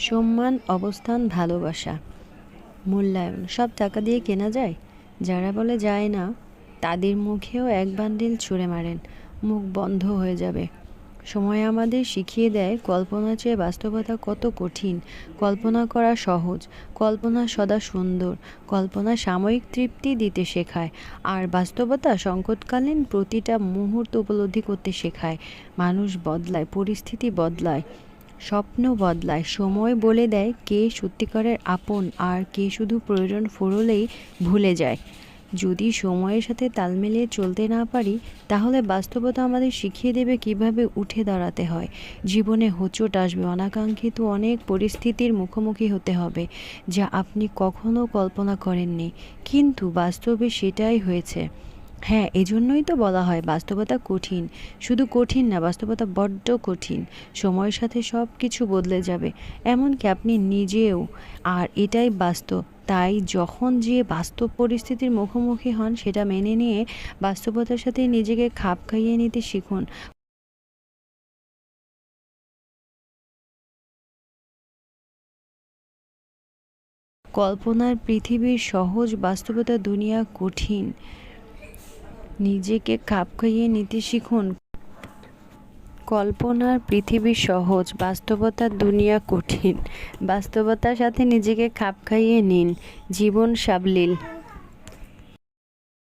সম্মান, অবস্থান, ভালোবাসা, মূল্যায়ন সব টাকা দিয়ে কেনা যায়? যারা বলে যায় না, তাদের মুখেও এক বান্ডিল ছুঁড়ে মারেন, মুখ বন্ধ হয়ে যাবে। সময় আমাদের শিখিয়ে দেয় কল্পনার চেয়ে বাস্তবতা কত কঠিন। কল্পনা করা সহজ, কল্পনা সদা সুন্দর, কল্পনা সাময়িক তৃপ্তি দিতে শেখায়, আর বাস্তবতা সংকটকালীন প্রতিটা মুহূর্ত উপলব্ধি করতে শেখায়। মানুষ বদলায়, পরিস্থিতি বদলায়, স্বপ্ন বদলায়, সময় বলে দেয় কে সত্যিকারের আপন আর কে শুধু প্রয়োজন ফুরলেই ভুলে যায়। যদি সময়ের সাথে তাল মিলিয়ে চলতে না পারি, তাহলে বাস্তবতা আমাদের শিখিয়ে দেবে কিভাবে উঠে দাঁড়াতে হয়। জীবনে হোঁচট আসবে, অনাকাঙ্ক্ষিত অনেক পরিস্থিতির মুখোমুখি হতে হবে, যা আপনি কখনো কল্পনা করেননি, কিন্তু বাস্তবে সেটাই হয়েছে। হ্যাঁ, এজন্যই তো বলা হয় বাস্তবতা কঠিন। শুধু কঠিন না, বাস্তবতা বড্ড কঠিন। সময়ের সাথে সব কিছু বদলে যাবে, এমনকি আপনি নিজেও। আর এটাই বাস্তব। তাই যখন যে বাস্তব পরিস্থিতির মুখোমুখি হন, সেটা মেনে নিয়ে বাস্তবতার সাথে নিজেকে খাপ খাইয়ে নিতে শিখুন। কল্পনার পৃথিবীর সহজ, বাস্তবতার দুনিয়া কঠিন। নিজেকে খাপ খাইয়ে নিতে শিখুন। কল্পনার পৃথিবী সহজ, বাস্তবতার দুনিয়া কঠিন। বাস্তবতার সাথে নিজেকে খাপ খাইয়ে নিন। জীবন সাবলীল।